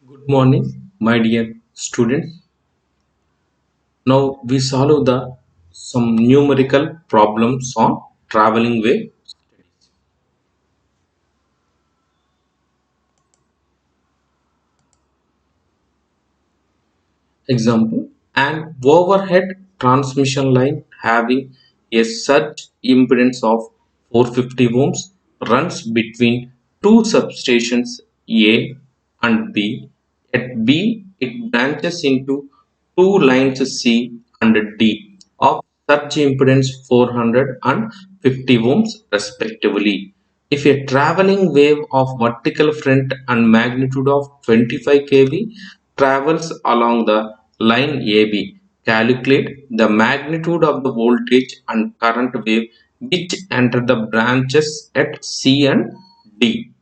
Good morning, my dear students. Now we solve the some numerical problems on traveling wave. Example: an overhead transmission line having a surge impedance of 450 ohms runs between two substations A and B. At B, it branches into two lines C and D of surge impedance 450 ohms respectively. If a traveling wave of vertical front and magnitude of 25 kV travels along the line AB, calculate the magnitude of the voltage and current wave which enter the branches at C and D.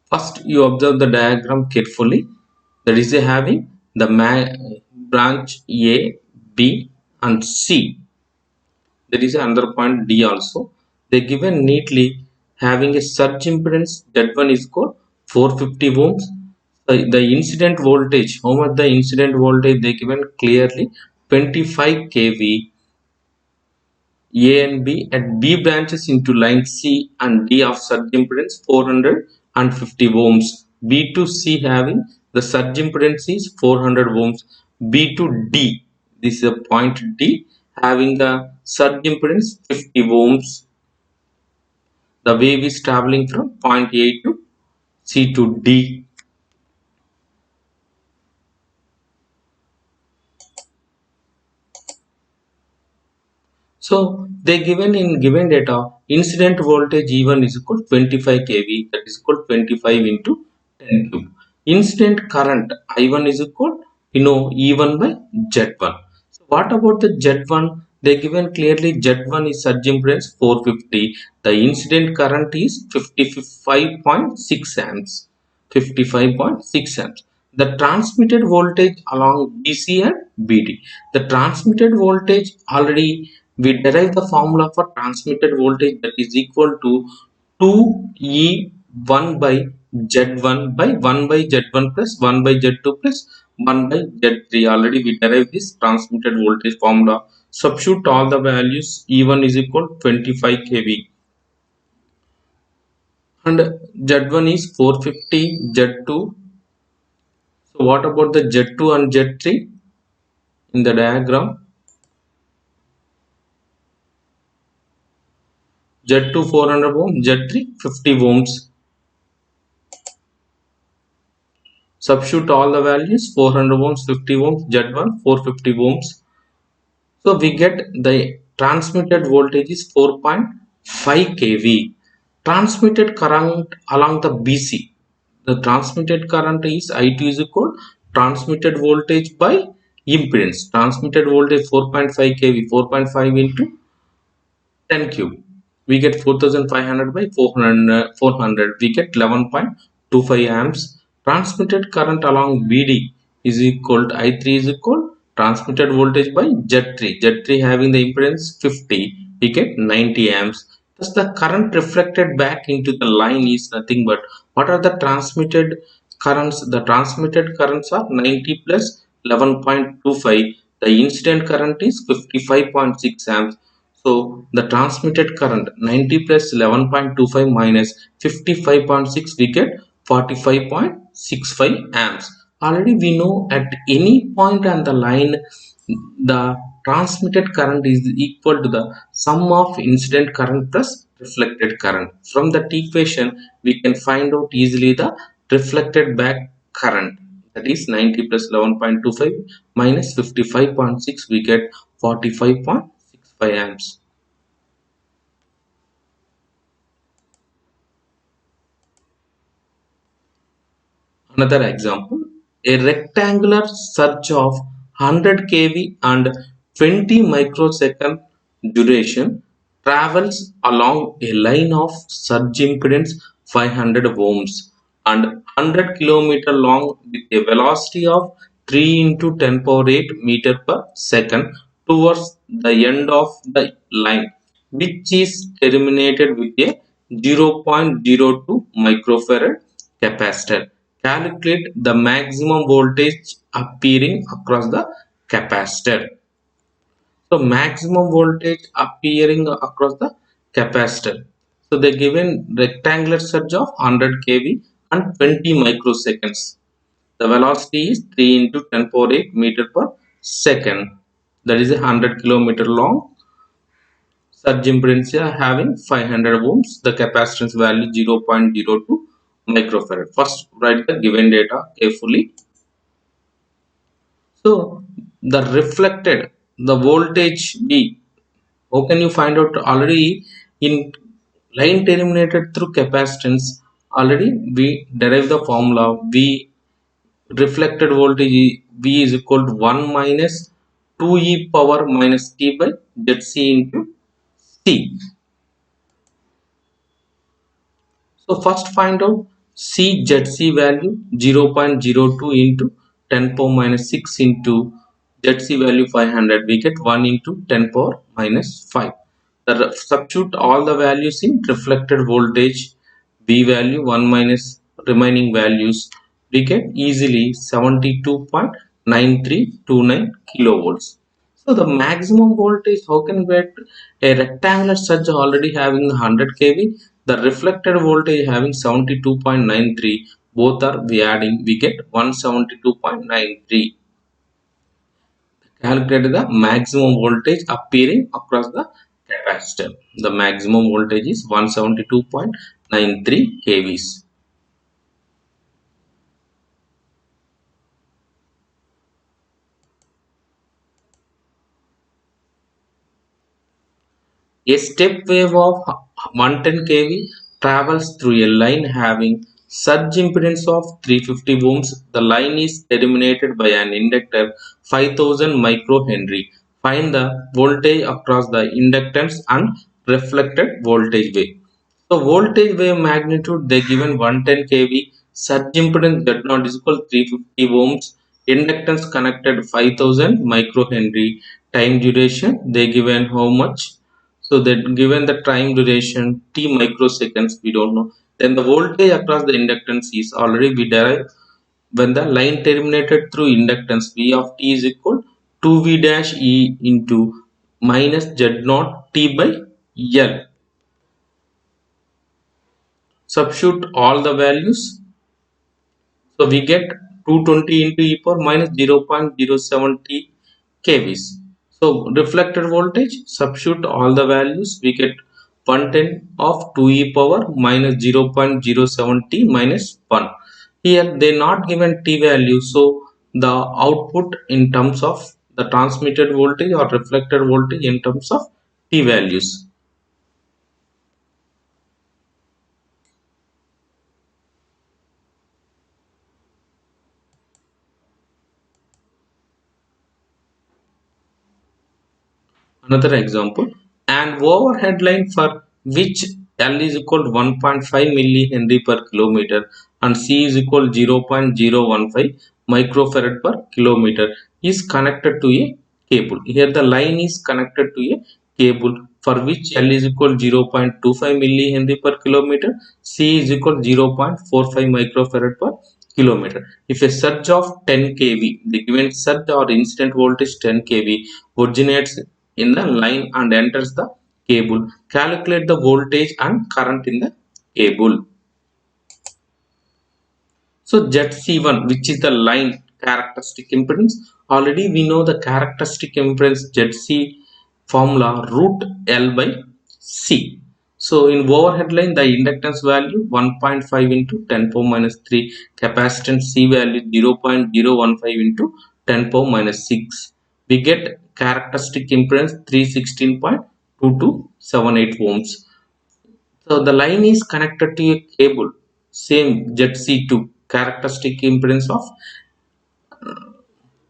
First, you observe the diagram carefully. That is having the branch A, B and C. There is another point D also. They given neatly having a surge impedance Z1 is called 450 ohms. The incident voltage, how much the incident voltage they given clearly 25 kV. A and B at B branches into line C and D of surge impedance 450 ohms. B to C having the surge impedance is 400 ohms. B to D, this is a point D having the surge impedance 50 ohms. The wave is traveling from point A to C to D. So they given in given data incident voltage E1 is equal to 25 kV, that is equal to 25 into 10 cube. Incident current I1 is equal E1 by Z1. So what about the Z1? They given clearly Z1 is surge impedance 450. The incident current is 55.6 amps. 55.6 amps. The transmitted voltage along BC and BD. The transmitted voltage already we derive the formula for transmitted voltage, that is equal to 2E1 by Z1 by 1 by Z1 plus 1 by Z2 plus 1 by Z3. Already we derived this transmitted voltage formula. Substitute all the values. E1 is equal to 25 kV and Z1 is 450, Z2. So what about the Z2 and Z3 in the diagram? Z2 400 ohms, Z3 50 ohms. Substitute all the values 400 ohms, 50 ohms, Z1 450 ohms. So we get the transmitted voltage is 4.5 kV. Transmitted current along the BC. The transmitted current is I2 is equal transmitted voltage by impedance. Transmitted voltage 4.5 kV, 4.5 into 10 cube. We get 4500 by 400. We get 11.25 amps. Transmitted current along BD is equal to I3 is equal transmitted voltage by Z3. Z3 having the impedance 50. We get 90 amps. Thus the current reflected back into the line is nothing but what are the transmitted currents? The transmitted currents are 90 plus 11.25. The incident current is 55.6 amps. So the transmitted current 90 plus 11.25 minus 55.6, we get 45.65 amps. Already we know at any point on the line the transmitted current is equal to the sum of incident current plus reflected current. From that equation we can find out easily the reflected back current, that is 90 plus 11.25 minus 55.6, we get 45.65 amps. Another example, a rectangular surge of 100 kV and 20 microsecond duration travels along a line of surge impedance 500 ohms and 100 km long with a velocity of 3 into 10 power 8 meter per second towards the end of the line, which is terminated with a 0.02 microfarad capacitor. Calculate the maximum voltage appearing across the capacitor. So maximum voltage appearing across the capacitor. So they given rectangular surge of 100 kV and 20 microseconds. The velocity is 3 into 10 power 8 meter per second. That is a 100 kilometer long. Surge impedance having 500 ohms. The capacitance value 0.02 microfarad. First write the given data carefully. So the reflected, the voltage V. How can you find out? Already in line terminated through capacitance, already we derive the formula V reflected voltage V is equal to 1 minus 2 e power minus t by Zc into C. So first find out CZC value 0.02 into 10 power minus 6 into ZC value 500. We get 1 into 10 power minus 5. Substitute all the values in reflected voltage V value 1 minus remaining values. We get easily 72.9329 kilovolts. So the maximum voltage, how can we get a rectangular surge already having 100 kV, the reflected voltage having 72.93, both are we adding, we get 172.93. Calculate the maximum voltage appearing across the capacitor. The maximum voltage is 172.93 kVs. A step wave of 110 kV travels through a line having surge impedance of 350 ohms. The line is terminated by an inductor 5000 microhenry. Find the voltage across the inductance and reflected voltage wave. So voltage wave magnitude they given 110 kV, surge impedance Z0 is equal to 350 ohms, inductance connected 5000 microhenry, time duration they given how much? So that given the time duration t microseconds, we don't know. Then the voltage across the inductance is already we derive when the line terminated through inductance V of t is equal to 2V dash E into minus Z naught t by L. Substitute all the values. So we get 220 into e power minus 0.070 kVs. So reflected voltage, substitute all the values, we get 110 of 2 e power minus 0.070 minus 1. Here they not given t value, so the output in terms of the transmitted voltage or reflected voltage in terms of t values. Another example, an overhead line for which L is equal to 1.5 millihenry per kilometer and C is equal to 0.015 microfarad per kilometer is connected to a cable. Here the line is connected to a cable for which L is equal to 0.25 millihenry per kilometer, C is equal to 0.45 microfarad per kilometer. If a surge of 10 kV, the given surge or incident voltage 10 kV originates in the line and enters the cable, calculate the voltage and current in the cable. So ZC1, which is the line characteristic impedance, already we know the characteristic impedance ZC formula root L by C. So in overhead line, the inductance value 1.5 into 10 power minus 3, capacitance C value 0.015 into 10 power minus 6. We get characteristic impedance 316.2278 ohms. So the line is connected to a cable, same ZC2, characteristic impedance of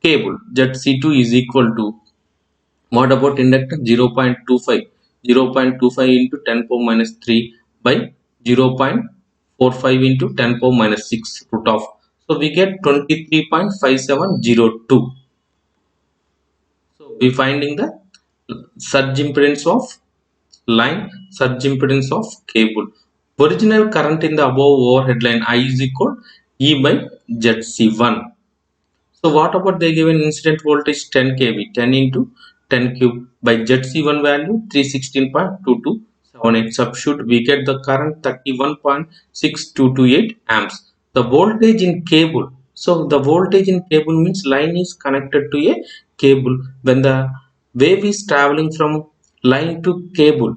cable. ZC2 is equal to, what about inductor? 0.25. 0.25 into 10 power minus 3 by 0.45 into 10 power minus 6 root of. So we get 23.5702. So we finding the surge impedance of line, surge impedance of cable. Original current in the above overhead line I is equal E by ZC1. So what about they given incident voltage 10 kV, 10 into 10 cube by ZC1 value 316.2278. Substitute, we get the current 31.6228 amps. The voltage in cable. So the voltage in cable means line is connected to a cable. When the wave is traveling from line to cable,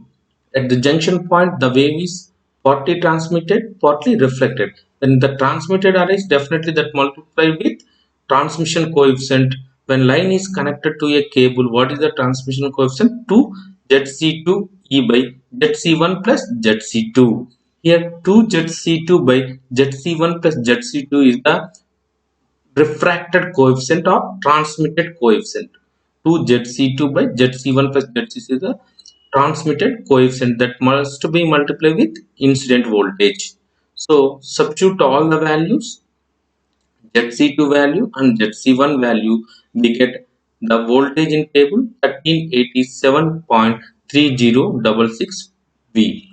at the junction point, the wave is partly transmitted, partly reflected. When the transmitted arrays, definitely that multiply with transmission coefficient. When line is connected to a cable, what is the transmission coefficient? 2 ZC2 E by ZC1 plus ZC2. Here 2 ZC2 by ZC1 plus ZC2 is the refracted coefficient or transmitted coefficient. 2 ZC2 by ZC1 plus ZC2 is the transmitted coefficient that must be multiplied with incident voltage. So substitute all the values, ZC2 value and ZC1 value, we get the voltage in cable 1387.3066 V.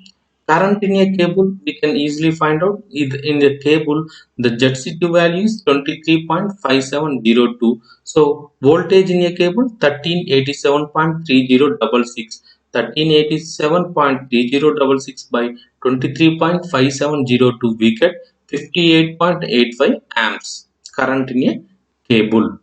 Current in a cable, we can easily find out in the cable the ZC2 value is 23.5702. So voltage in a cable 1387.3066. 1387.3066 by 23.5702, we get 58.85 amps current in a cable.